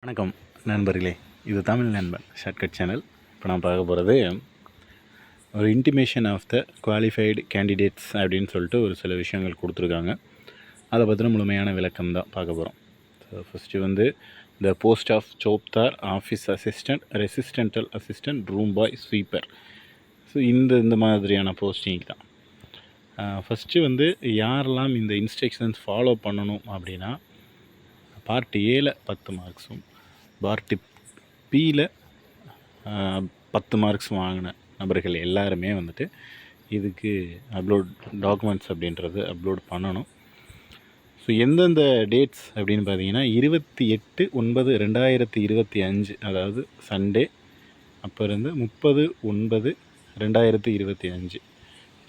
வணக்கம் நண்பர்களே, இது தமிழ் நண்பன் ஷார்ட்கட் சேனல். இப்போ நான் பார்க்க போகிறது ஒரு intimation of the qualified candidates அப்படின்னு சொல்லிட்டு ஒரு சில விஷயங்கள் கொடுத்துருக்காங்க. அதை பற்றின முழுமையான விளக்கம் தான் பார்க்க போகிறோம். ஸோ ஃபஸ்ட்டு வந்து the post of chobdar office assistant, residential assistant, room boy, sweeper. So இந்த மாதிரியான போஸ்டிங் தான். ஃபஸ்ட்டு வந்து யாரெல்லாம் இந்த இன்ஸ்ட்ரக்ஷன்ஸ் ஃபாலோ பண்ணணும் அப்படின்னா, பார்ட் ஏல 10 மார்க்ஸும் பார்ட் பியில் 10 மார்க்ஸ் வாங்கின நபர்கள் எல்லாருமே வந்துட்டு இதுக்கு டாக்குமெண்ட்ஸ் அப்படின்றது அப்லோட் பண்ணணும். ஸோ எந்தெந்த டேட்ஸ் அப்படின்னு பார்த்தீங்கன்னா 28/9/2025, அதாவது சண்டே, அப்போ இருந்து 30/9/2025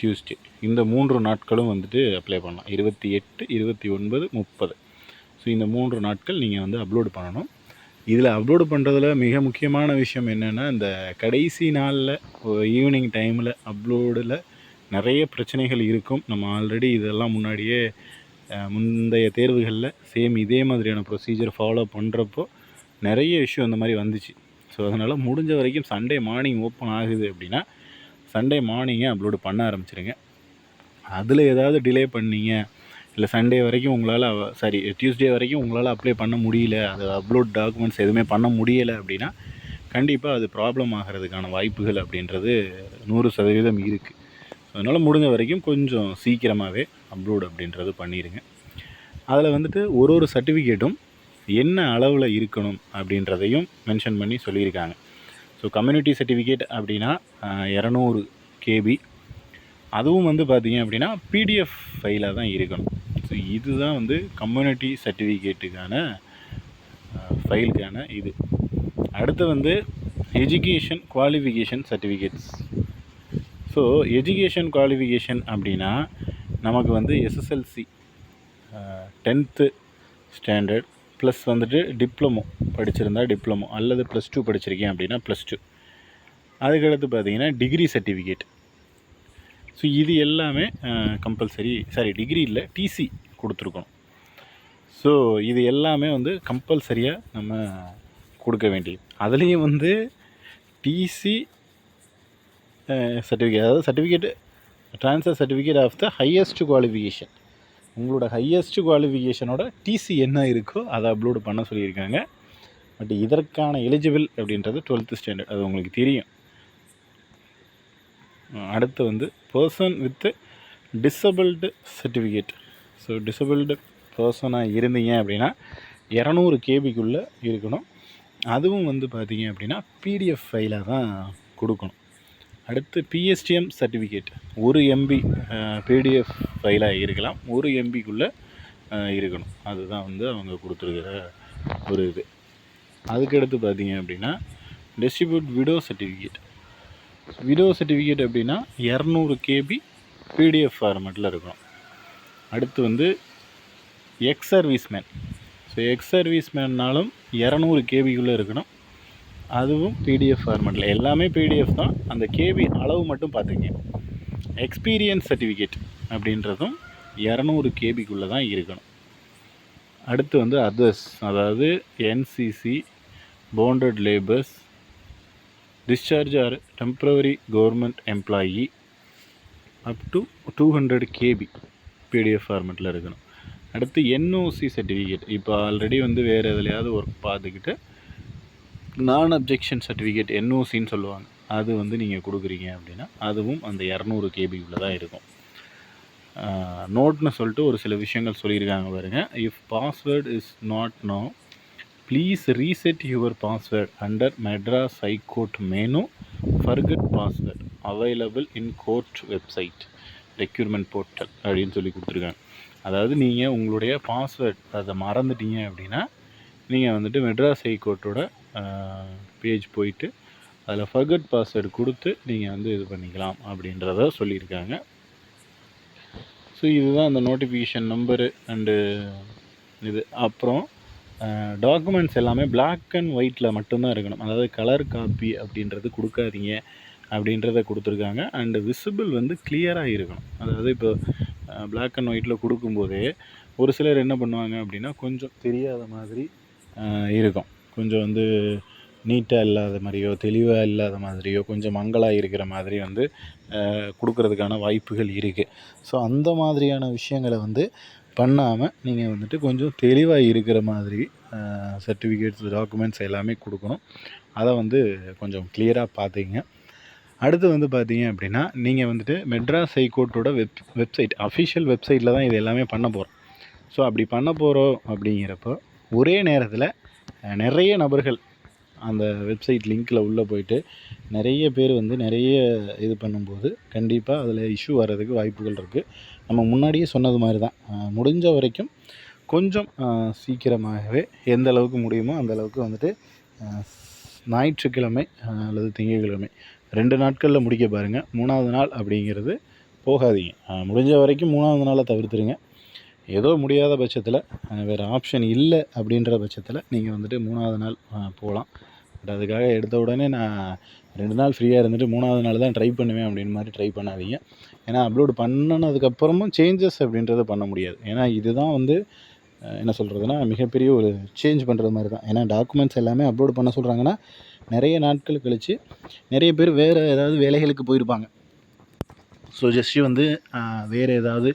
டியூஸ்டே, இந்த 3 நாட்களும் வந்துட்டு அப்ளை பண்ணலாம். 28, 29, 30. ஸோ இந்த 3 நாட்கள் நீங்கள் வந்து அப்லோடு பண்ணணும். இதில் அப்லோடு பண்ணுறதுல மிக முக்கியமான விஷயம் என்னென்னா, இந்த கடைசி நாளில் ஈவினிங் டைமில் அப்லோடில் நிறைய பிரச்சனைகள் இருக்கும். நம்ம ஆல்ரெடி இதெல்லாம் முன்னாடியே முந்தைய தேர்வுகளில் சேம் இதே மாதிரியான ப்ரொசீஜர் ஃபாலோ பண்ணுறப்போ நிறைய இஷ்யூ அந்த மாதிரி வந்துச்சு. ஸோ அதனால் முடிஞ்ச வரைக்கும் சண்டே மார்னிங் ஓப்பன் ஆகுது அப்படின்னா சண்டே மார்னிங்கே அப்லோடு பண்ண ஆரம்பிச்சிருங்க. அதில் ஏதாவது டிலே பண்ணிங்க, இல்லை சண்டே வரைக்கும் உங்களால் டியூஸ்டே வரைக்கும் உங்களால் அப்ளை பண்ண முடியல, அது அப்லோட் டாக்குமெண்ட்ஸ் எதுவுமே பண்ண முடியலை அப்படின்னா கண்டிப்பாக அது ப்ராப்ளம் ஆகிறதுக்கான வாய்ப்புகள் அப்படின்றது 100% இருக்குது. அதனால் முடிஞ்ச வரைக்கும் கொஞ்சம் சீக்கிரமாகவே அப்லோட் அப்படின்றது பண்ணிடுங்க. அதில் வந்துட்டு ஒரு சர்டிஃபிகேட்டும் என்ன அளவில் இருக்கணும் அப்படின்றதையும் மென்ஷன் பண்ணி சொல்லியிருக்காங்க. ஸோ கம்யூனிட்டி சர்டிஃபிகேட் அப்படின்னா 200 KB, அதுவும் வந்து பார்த்திங்க அப்படின்னா PDF ஃபைலாக தான் இருக்கணும். ஸோ இதுதான் வந்து கம்யூனிட்டி சர்டிஃபிகேட்டுக்கான ஃபைலுக்கான இது. அடுத்து வந்து education qualification certificates. So education qualification அப்படின்னா நமக்கு வந்து SSLC 10th ஸ்டாண்டர்ட் ப்ளஸ் வந்துட்டு டிப்ளமோ படிச்சிருந்தா டிப்ளமோ, அல்லது +2 படிச்சிருக்கேன் அப்படின்னா +2. அதுக்கடுத்து பார்த்திங்கன்னா டிகிரி சர்டிஃபிகேட். ஸோ இது எல்லாமே கம்பல்சரி, டிகிரி இல்லை, TC கொடுத்துருக்கணும். ஸோ இது எல்லாமே வந்து கம்பல்சரியாக நம்ம கொடுக்க வேண்டியது. அதுலேயும் வந்து TC சர்டிஃபிகேட், அதாவது certificate transfer certificate of the highest qualification, உங்களோட ஹையஸ்ட் குவாலிஃபிகேஷனோட TC என்ன இருக்கோ அதை அப்லோடு பண்ண சொல்லியிருக்காங்க. பட் இதற்கான எலிஜிபிள் அப்படின்றது 12th ஸ்டாண்டர்ட், அது உங்களுக்கு தெரியும். அடுத்து வந்து person with disabled certificate. So disabled பர்சனாக இருந்தீங்க அப்படின்னா 200 KBக்குள்ளே இருக்கணும். அதுவும் வந்து பார்த்திங்க அப்படின்னா PDF ஃபைலாக தான் கொடுக்கணும். அடுத்து PSTM சர்டிஃபிகேட் 1 MB PDF ஃபைலாக இருக்கலாம், 1 MBக்குள்ளே இருக்கணும். அதுதான் வந்து அவங்க கொடுத்துருக்கிற ஒரு இது. அதுக்கடுத்து பார்த்திங்க அப்படின்னா distribute widow certificate. Widow certificate அப்படின்னா 200 KB PDF ஃபார்மேட்டில் இருக்கும். அடுத்து வந்து எக்ஸ் சர்வீஸ்மேன். ஸோ எக்ஸ் சர்வீஸ்மேன்னாலும் 200 KBக்குள்ளே இருக்கணும், அதுவும் PDF ஃபார்மேட்டில். எல்லாமே PDF தான், அந்த KB அளவு மட்டும் பார்த்துங்க. எக்ஸ்பீரியன்ஸ் சர்டிஃபிகேட் அப்படின்றதும் 200 KBக்குள்ளே தான் இருக்கணும். அடுத்து வந்து அதர்ஸ், அதாவது NCC, bonded labours, discharge or temporary government employee up to 200 KB PDF ஃபார்மேட்டில் இருக்கணும். அடுத்து NOC சர்டிஃபிகேட். இப்போ ஆல்ரெடி வந்து வேறு எதுலையாவது ஒர்க் பார்த்துக்கிட்டு நான் அப்ஜெக்ஷன் சர்டிஃபிகேட் NOCன்னு சொல்லுவாங்க, அது வந்து நீங்கள் கொடுக்குறீங்க அப்படின்னா அதுவும் அந்த 200 KBக்குள்ளே தான் இருக்கும். நோட்னு சொல்லிட்டு ஒரு சில விஷயங்கள் சொல்லியிருக்காங்க பாருங்கள். If password is not know, please reset your password under Madras High Court menu. Forget password available in court website requirement portal அப்படின்னு சொல்லி கொடுத்துருக்காங்க. அதாவது நீங்கள் உங்களுடைய பாஸ்வேர்ட் அதை மறந்துட்டீங்க அப்படின்னா நீங்கள் வந்துட்டு மெட்ராஸ் ஹை கோர்ட்டோட பேஜ் போயிட்டு அதில் ஃபர்கட் பாஸ்வேர்டு கொடுத்து நீங்கள் வந்து இது பண்ணிக்கலாம் அப்படின்றத சொல்லியிருக்காங்க. ஸோ இதுதான் அந்த நோட்டிஃபிகேஷன் நம்பரு அண்டு இது. அப்புறம் டாக்குமெண்ட்ஸ் எல்லாமே பிளாக் அண்ட் ஒயிட்டில் மட்டும்தான் இருக்கணும், அதாவது கலர் காப்பி அப்படின்றது கொடுக்காதீங்க அப்படின்றத கொடுத்துருக்காங்க. அண்டு விசிபிள் வந்து கிளியராக இருக்கணும். அதாவது இப்போ பிளாக் அண்ட் ஒயிட்டில் கொடுக்கும்போதே ஒரு சிலர் என்ன பண்ணுவாங்க அப்படின்னா கொஞ்சம் தெரியாத மாதிரி இருக்கும். கொஞ்சம் வந்து நீட்டாக இல்லாத மாதிரியோ தெளிவாக இல்லாத மாதிரியோ கொஞ்சம் மங்கலாக இருக்கிற மாதிரி வந்து கொடுக்கறதுக்கான வாய்ப்புகள் இருக்குது. ஸோ அந்த மாதிரியான விஷயங்களை வந்து பண்ணாமல் நீங்கள் வந்துட்டு கொஞ்சம் தெளிவாக இருக்கிற மாதிரி சர்டிஃபிகேட்ஸ் டாக்குமெண்ட்ஸ் எல்லாமே கொடுக்கணும். அதை வந்து கொஞ்சம் கிளியராக பார்த்துக்கிங்க. அடுத்து வந்து பார்த்தீங்க அப்படின்னா, நீங்கள் வந்துட்டு மெட்ராஸ் ஹைகோர்ட்டோட வெப்சைட் அஃபிஷியல் வெப்சைட்டில் தான் இது எல்லாமே பண்ண போகிறோம். ஸோ அப்படி பண்ண போகிறோம் அப்படிங்கிறப்போ ஒரே நேரத்தில் நிறைய நபர்கள் அந்த வெப்சைட் லிங்க்கில் உள்ளே போயிட்டு நிறைய பேர் வந்து நிறைய இது பண்ணும்போது கண்டிப்பாக அதில் இஷ்யூ வர்றதுக்கு வாய்ப்புகள் இருக்குது. நம்ம முன்னாடியே சொன்னது மாதிரி தான், முடிஞ்ச வரைக்கும் கொஞ்சம் சீக்கிரமாகவே எந்த அளவுக்கு முடியுமோ அந்த அளவுக்கு வந்துட்டு ஞாயிற்றுக்கிழமை அல்லது திங்கட்கிழமை 2 நாட்களில் முடிக்க பாருங்கள். 3வது நாள் அப்படிங்கிறது போகாதீங்க. முடிஞ்ச வரைக்கும் 3வது நாளை தவிர்த்துருங்க. ஏதோ முடியாத பட்சத்தில் வேறு ஆப்ஷன் இல்லை அப்படின்ற பட்சத்தில் நீங்கள் வந்துட்டு 3வது நாள் போகலாம். பட் அதுக்காக எடுத்த உடனே நான் 2 நாள் ஃப்ரீயாக இருந்துட்டு 3வது நாள் தான் ட்ரை பண்ணுவேன் அப்படின்னு மாதிரி ட்ரை பண்ணாதீங்க. ஏன்னா அப்லோடு பண்ணினதுக்கப்புறமும் சேஞ்சஸ் அப்படின்றத பண்ண முடியாது. ஏன்னா இதுதான் வந்து என்ன சொல்கிறதுனா மிகப்பெரிய ஒரு சேஞ்ச் பண்ணுறது மாதிரி தான். ஏன்னா டாக்குமெண்ட்ஸ் எல்லாமே அப்லோடு பண்ண சொல்கிறாங்கன்னா நிறைய நாட்கள் கழித்து நிறைய பேர் வேறு ஏதாவது வேலைகளுக்கு போயிருப்பாங்க. ஸோ ஜஸ்ட்டு வந்து வேறு ஏதாவது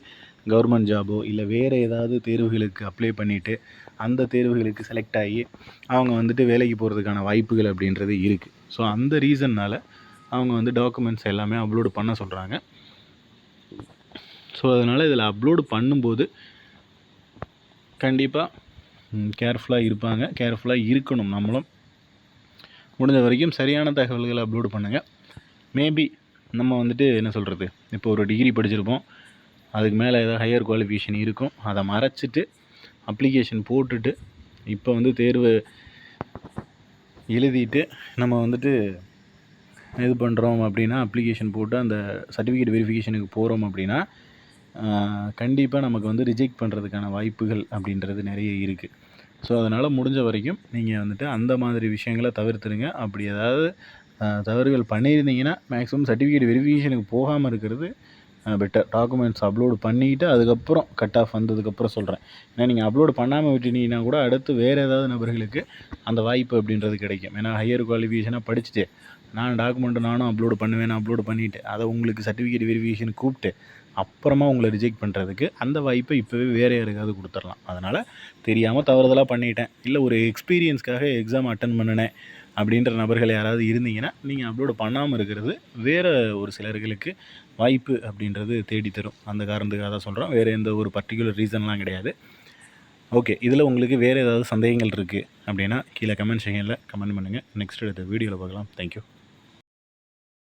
கவர்மெண்ட் ஜாபோ இல்லை வேறு ஏதாவது தேர்வுகளுக்கு அப்ளை பண்ணிவிட்டு அந்த தேர்வுகளுக்கு செலக்ட் ஆகி அவங்க வந்துட்டு வேலைக்கு போகிறதுக்கான வாய்ப்புகள் அப்படின்றது இருக்குது. ஸோ அந்த ரீசன்னால் அவங்க வந்து டாக்குமெண்ட்ஸ் எல்லாமே அப்லோடு பண்ண சொல்கிறாங்க. ஸோ அதனால் இதில் அப்லோடு பண்ணும்போது கண்டிப்பாக கேர்ஃபுல்லாக இருப்பாங்க, கேர்ஃபுல்லாக இருக்கணும். நம்மளும் முடிஞ்ச வரைக்கும் சரியான தகவல்களை அப்லோடு பண்ணுங்கள். மேபி நம்ம வந்துட்டு என்ன சொல்கிறது, இப்போ ஒரு டிகிரி படிச்சிருப்போம், அதுக்கு மேலே ஏதாவது ஹையர் குவாலிஃபிகேஷன் இருக்கும், அதை மறைச்சிட்டு அப்ளிகேஷன் போட்டுட்டு இப்போ வந்து தேர்வு எழுதிட்டு நம்ம வந்துட்டு இது பண்ணுறோம் அப்படின்னா, அப்ளிகேஷன் போட்டு அந்த சர்டிஃபிகேட் வெரிஃபிகேஷனுக்கு போகிறோம் அப்படின்னா கண்டிப்பாக நமக்கு வந்து ரிஜெக்ட் பண்ணுறதுக்கான வாய்ப்புகள் அப்படின்றது நிறைய இருக்குது. ஸோ அதனால் முடிஞ்ச வரைக்கும் நீங்கள் வந்துட்டு அந்த மாதிரி விஷயங்களை தவிர்த்துருங்க. அப்படி ஏதாவது தவறுகள் பண்ணியிருந்தீங்கன்னா மேக்ஸிமம் சர்டிஃபிகேட் வெரிஃபிகேஷனுக்கு போகாமல் இருக்கிறது பெட்டர். டாக்குமெண்ட்ஸ் அப்லோடு பண்ணிவிட்டு அதுக்கப்புறம் கட் ஆஃப் வந்ததுக்கப்புறம் சொல்கிறேன். ஏன்னா நீங்கள் அப்லோடு பண்ணாமல் விட்டுனீங்கன்னா கூட அடுத்து வேறு ஏதாவது நபர்களுக்கு அந்த வாய்ப்பு அப்படின்றது கிடைக்கும். ஏன்னா ஹையர் குவாலிஃபிகேஷனாக படிச்சுட்டு நானும் அப்லோடு அப்லோடு பண்ணிவிட்டு அதை உங்களுக்கு சர்டிஃபிகேட் வெரிஃபிகேஷன் கூப்பிட்டு அப்புறமா உங்களை ரிஜெக்ட் பண்ணுறதுக்கு அந்த வாய்ப்பை இப்போவே வேறு யாருக்காவது கொடுத்துடலாம். அதனால் தெரியாமல் தவறுதலாக பண்ணிட்டேன், இல்லை ஒரு எக்ஸ்பீரியன்ஸ்க்காக எக்ஸாம் அட்டன் பண்ணினேன் அப்படின்ற நபர்கள் யாராவது இருந்தீங்கன்னா நீங்கள் அப்லோடு பண்ணாமல் இருக்கிறது வேறு ஒரு சிலர்களுக்கு வாய்ப்பு அப்படின்றது தேடித்தரும். அந்த காரணத்துக்காக தான் சொல்கிறோம், வேறு எந்த ஒரு பர்டிகுலர் ரீசன்லாம் கிடையாது. ஓகே, இதில் உங்களுக்கு வேறு ஏதாவது சந்தேகங்கள் இருக்குது அப்படின்னா கீழே கமெண்ட் செக்ஷனில் கமெண்ட் பண்ணுங்கள். நெக்ஸ்ட் அடுத்த வீடியோவில் பார்க்கலாம். தேங்க்யூ.